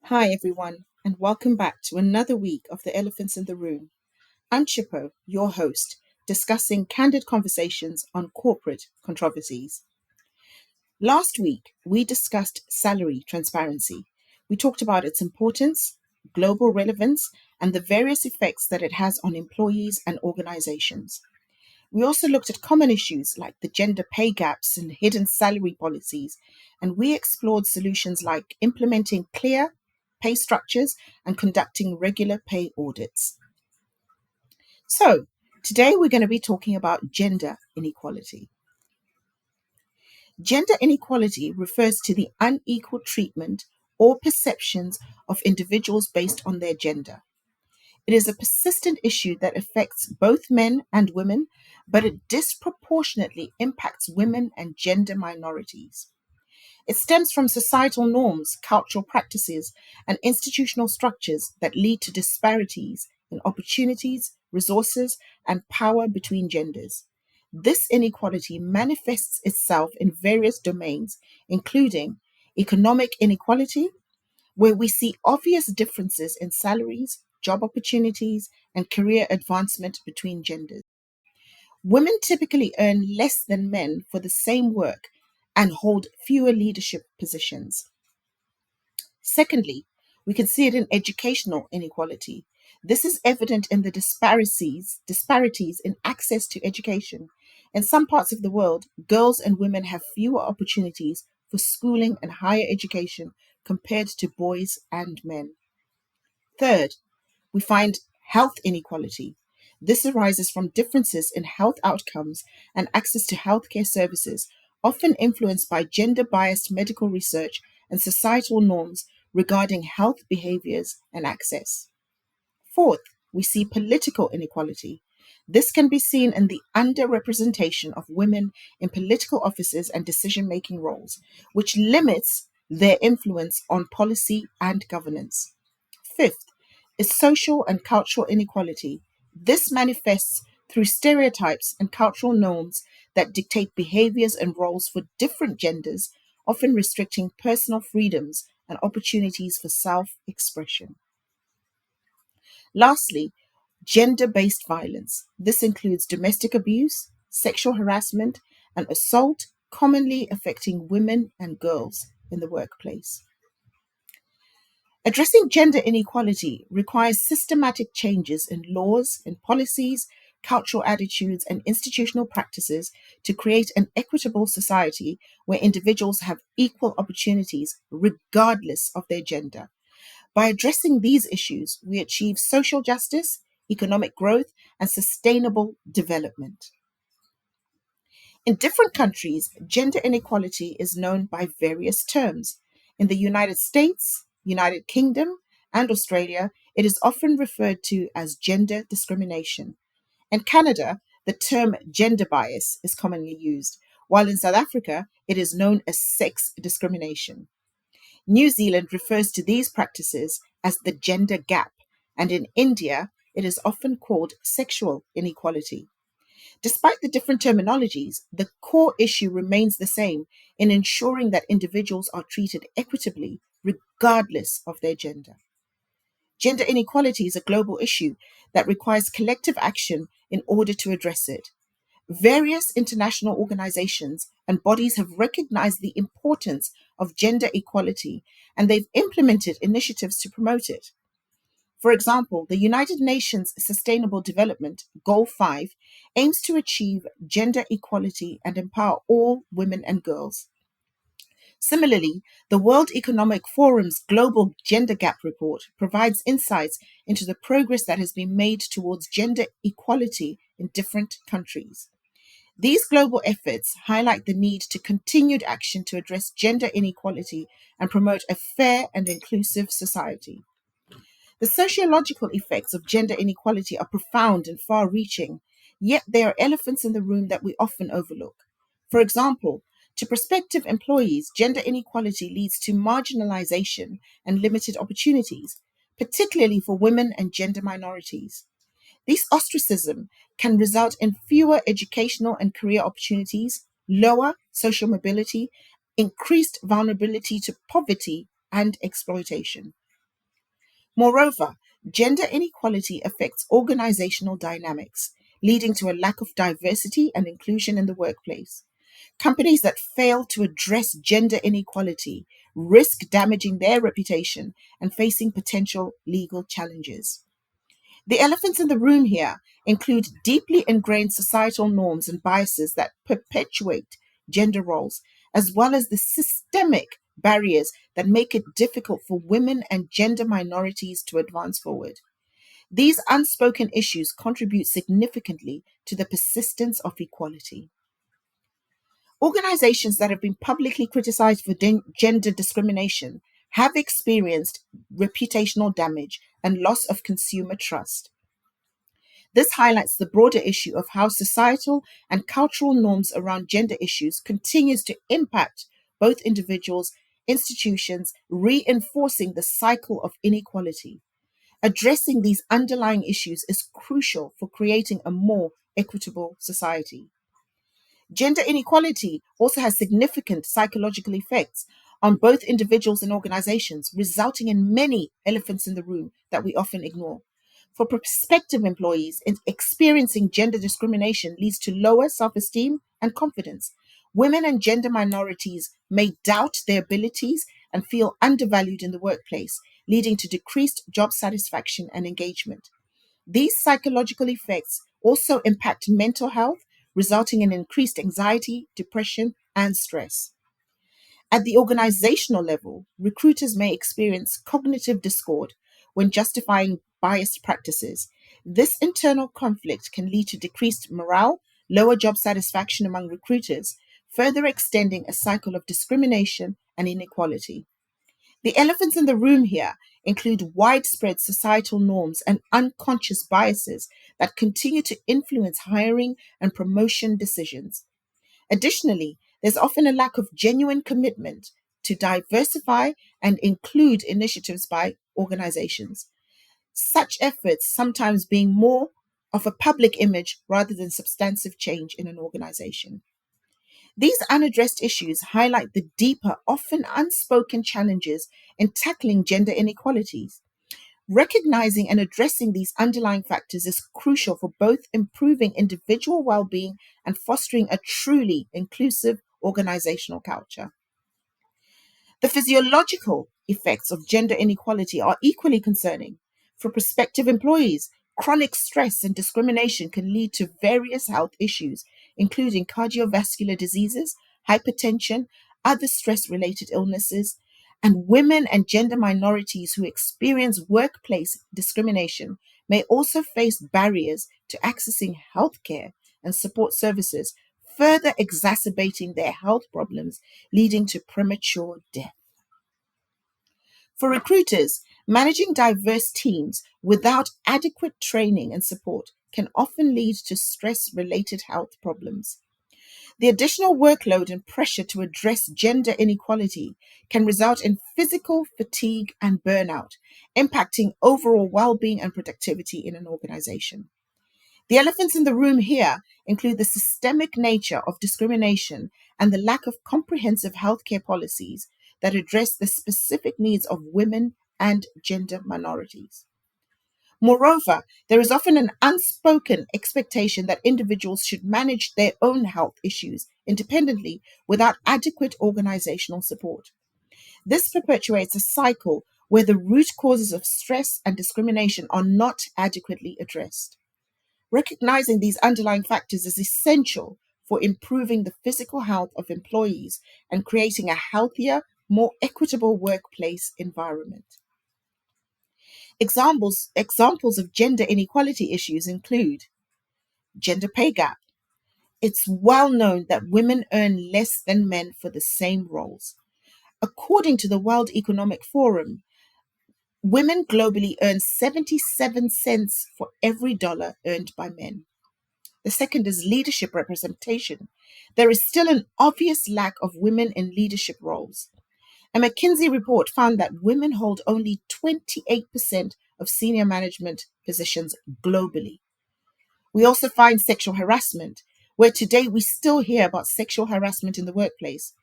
Hi, everyone, and welcome back to another week of The Elephants in the Room. I'm Chippo, your host, discussing candid conversations on corporate controversies. Last week, we discussed salary transparency. We talked about its importance, global relevance, and the various effects that it has on employees and organizations. We also looked at common issues like the gender pay gaps and hidden salary policies, and we explored solutions like implementing clear pay structures and conducting regular pay audits. So, today we're going to be talking about gender inequality. Gender inequality refers to the unequal treatment or perceptions of individuals based on their gender. It is a persistent issue that affects both men and women, but it disproportionately impacts women and gender minorities. It stems from societal norms, cultural practices, and institutional structures that lead to disparities in opportunities, resources, and power between genders. This inequality manifests itself in various domains, including economic inequality, where we see obvious differences in salaries, job opportunities, and career advancement between genders. Women typically earn less than men for the same work and hold fewer leadership positions. Secondly, we can see it in educational inequality. This is evident in the disparities in access to education. In some parts of the world, girls and women have fewer opportunities for schooling and higher education compared to boys and men. Third, we find health inequality. This arises from differences in health outcomes and access to healthcare services, often influenced by gender biased medical research and societal norms regarding health behaviors and access. Fourth, we see political inequality. This can be seen in the underrepresentation of women in political offices and decision making roles, which limits their influence on policy and governance. Fifth is social and cultural inequality. This manifests through stereotypes and cultural norms that dictate behaviors and roles for different genders, often restricting personal freedoms and opportunities for self expression. Lastly, gender based violence. This includes domestic abuse, sexual harassment, and assault, commonly affecting women and girls in the workplace. Addressing gender inequality requires systematic changes in laws, in policies, cultural attitudes, and institutional practices to create an equitable society where individuals have equal opportunities regardless of their gender. By addressing these issues, we achieve social justice, economic growth, and sustainable development. In different countries, gender inequality is known by various terms. In the United States, United Kingdom, and Australia, it is often referred to as gender discrimination. In Canada, the term gender bias is commonly used, while in South Africa, it is known as sex discrimination. New Zealand refers to these practices as the gender gap, and in India, it is often called sexual inequality. Despite the different terminologies, the core issue remains the same in ensuring that individuals are treated equitably regardless of their gender. Gender inequality is a global issue that requires collective action in order to address it. Various international organizations and bodies have recognized the importance of gender equality and they've implemented initiatives to promote it. For example, the United Nations Sustainable Development Goal 5 aims to achieve gender equality and empower all women and girls. Similarly, the World Economic Forum's Global Gender Gap Report provides insights into the progress that has been made towards gender equality in different countries. These global efforts highlight the need to continued action to address gender inequality and promote a fair and inclusive society. The sociological effects of gender inequality are profound and far reaching, yet they are elephants in the room that we often overlook. For example, to prospective employees, gender inequality leads to marginalization and limited opportunities, particularly for women and gender minorities. This ostracism can result in fewer educational and career opportunities, lower social mobility, increased vulnerability to poverty and exploitation. Moreover, gender inequality affects organizational dynamics, leading to a lack of diversity and inclusion in the workplace. Companies that fail to address gender inequality risk damaging their reputation and facing potential legal challenges. The elephants in the room here include deeply ingrained societal norms and biases that perpetuate gender roles, as well as the systemic barriers that make it difficult for women and gender minorities to advance forward. These unspoken issues contribute significantly to the persistence of equality. Organizations that have been publicly criticized for gender discrimination have experienced reputational damage and loss of consumer trust. This highlights the broader issue of how societal and cultural norms around gender issues continues to impact both individuals, institutions, reinforcing the cycle of inequality. Addressing these underlying issues is crucial for creating a more equitable society. Gender inequality also has significant psychological effects on both individuals and organizations, resulting in many elephants in the room that we often ignore. For prospective employees, experiencing gender discrimination leads to lower self esteem and confidence. Women and gender minorities may doubt their abilities and feel undervalued in the workplace, leading to decreased job satisfaction and engagement. These psychological effects also impact mental health, resulting in increased anxiety, depression, and stress. At the organizational level, recruiters may experience cognitive discord when justifying biased practices. This internal conflict can lead to decreased morale, lower job satisfaction among recruiters, further extending a cycle of discrimination and inequality. The elephants in the room here include widespread societal norms and unconscious biases that continue to influence hiring and promotion decisions. Additionally, there's often a lack of genuine commitment to diversify and include initiatives by organizations. Such efforts sometimes being more of a public image rather than substantive change in an organization. These unaddressed issues highlight the deeper, often unspoken challenges in tackling gender inequalities. Recognizing and addressing these underlying factors is crucial for both improving individual well being and fostering a truly inclusive organizational culture. The physiological effects of gender inequality are equally concerning. For prospective employees, chronic stress and discrimination can lead to various health issues, including cardiovascular diseases, hypertension, other stress related illnesses, and women and gender minorities who experience workplace discrimination may also face barriers to accessing healthcare and support services, further exacerbating their health problems, leading to premature death. For recruiters, managing diverse teams without adequate training and support can often lead to stress related health problems. The additional workload and pressure to address gender inequality can result in physical fatigue and burnout, impacting overall well being and productivity in an organization. The elephants in the room here include the systemic nature of discrimination and the lack of comprehensive healthcare policies that address the specific needs of women and gender minorities. Moreover, there is often an unspoken expectation that individuals should manage their own health issues independently without adequate organizational support. This perpetuates a cycle where the root causes of stress and discrimination are not adequately addressed. Recognizing these underlying factors is essential for improving the physical health of employees and creating a healthier, more equitable workplace environment. Examples of gender inequality issues include gender pay gap. It's well known that women earn less than men for the same roles. According to the World Economic Forum, women globally earn 77 cents for every dollar earned by men. The second is leadership representation. There is still an obvious lack of women in leadership roles. A McKinsey report found that women hold only 28% of senior management positions globally. We also find sexual harassment, where today we still hear about sexual harassment in the workplace.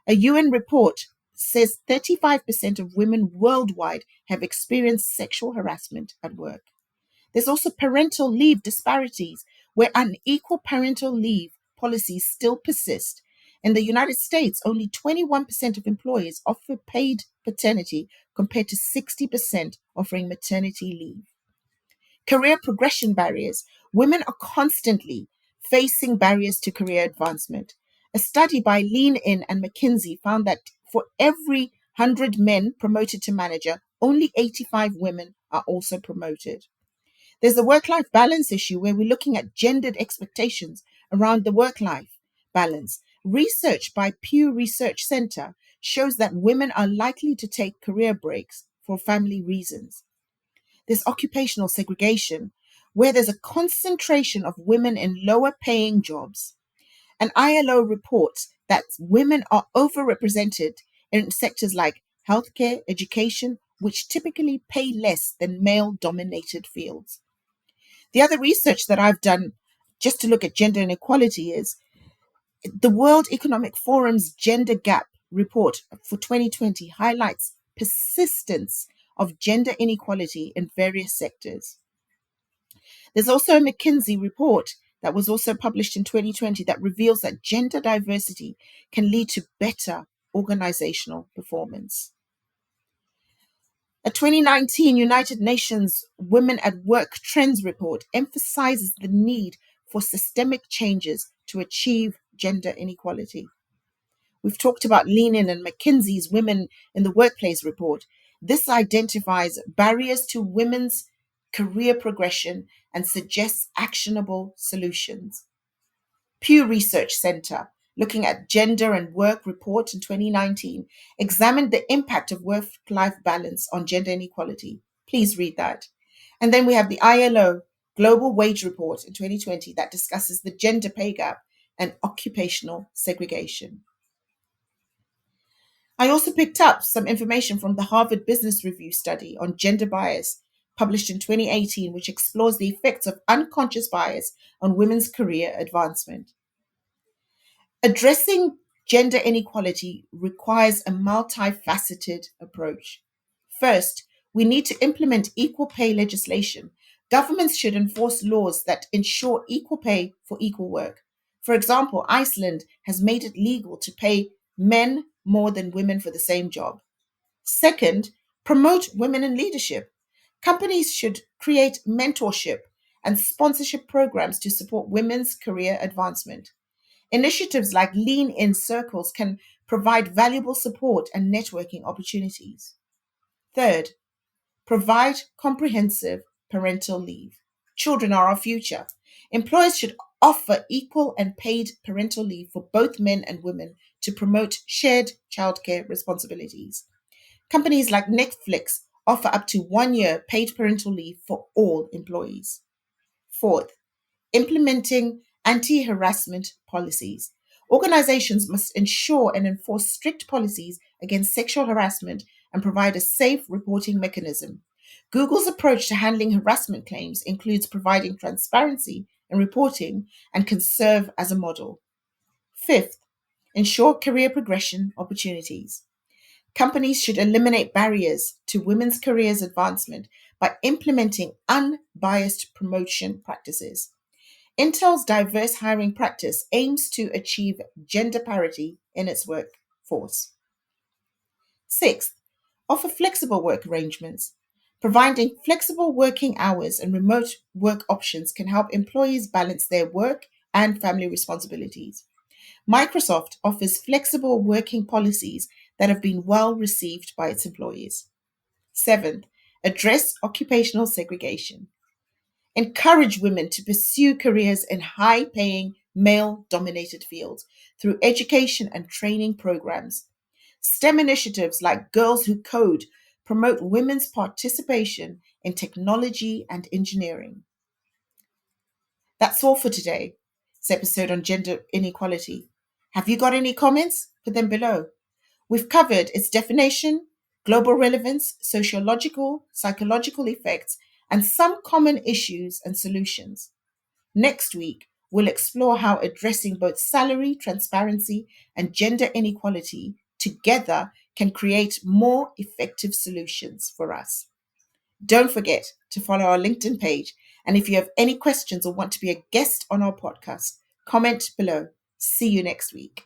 A UN report says 35% of women worldwide have experienced sexual harassment at work. There's also parental leave disparities, where unequal parental leave policies still persist. In the United States, only 21% of employers offer paid paternity compared to 60% offering maternity leave. Career progression barriers. Women are constantly facing barriers to career advancement. A study by Lean In and McKinsey found that for every 100 men promoted to manager, only 85 women are also promoted. There's a work life balance issue where we're looking at gendered expectations around the work life balance. Research by Pew Research Center shows that women are likely to take career breaks for family reasons. There's occupational segregation, where there's a concentration of women in lower paying jobs. An ILO reports that women are overrepresented in sectors like healthcare, education, which typically pay less than male dominated fields. The other research that I've done just to look at gender inequality is the World Economic Forum's Gender Gap report for 2020 highlights persistence of gender inequality in various sectors. There's also a McKinsey report that was also published in 2020 that reveals that gender diversity can lead to better organizational performance. A 2019 United Nations Women at Work Trends report emphasizes the need for systemic changes to achieve gender inequality. We've talked about Lean In and McKinsey's Women in the Workplace report. This identifies barriers to women's career progression and suggests actionable solutions. Pew Research Center, looking at gender and work report in 2019, examined the impact of work-life balance on gender inequality. Please read that. And then we have the ILO Global Wage Report in 2020 that discusses the gender pay gap and occupational segregation. I also picked up some information from the Harvard Business Review study on gender bias, published in 2018, which explores the effects of unconscious bias on women's career advancement. Addressing gender inequality requires a multifaceted approach. First, we need to implement equal pay legislation. Governments should enforce laws that ensure equal pay for equal work. For example, Iceland has made it legal to pay men more than women for the same job. Second, promote women in leadership. Companies should create mentorship and sponsorship programs to support women's career advancement. Initiatives like Lean In Circles can provide valuable support and networking opportunities. Third, provide comprehensive parental leave. Children are our future. Employers should offer equal and paid parental leave for both men and women to promote shared childcare responsibilities. Companies like Netflix offer up to 1 year paid parental leave for all employees. Fourth, implementing anti harassment policies. Organizations must ensure and enforce strict policies against sexual harassment and provide a safe reporting mechanism. Google's approach to handling harassment claims includes providing transparency in reporting and can serve as a model. Fifth, ensure career progression opportunities. Companies should eliminate barriers to women's careers advancement by implementing unbiased promotion practices. Intel's diverse hiring practice aims to achieve gender parity in its workforce. Sixth, offer flexible work arrangements. Providing flexible working hours and remote work options can help employees balance their work and family responsibilities. Microsoft offers flexible working policies that have been well received by its employees. Seventh, address occupational segregation. Encourage women to pursue careers in high paying, male dominated fields through education and training programs. STEM initiatives like Girls Who Code promote women's participation in technology and engineering. That's all for today. This episode on gender inequality. Have you got any comments? Put them below. We've covered its definition, global relevance, sociological, psychological effects, and some common issues and solutions. Next week, we'll explore how addressing both salary transparency and gender inequality together can create more effective solutions for us. Don't forget to follow our LinkedIn page. And if you have any questions or want to be a guest on our podcast, comment below. See you next week.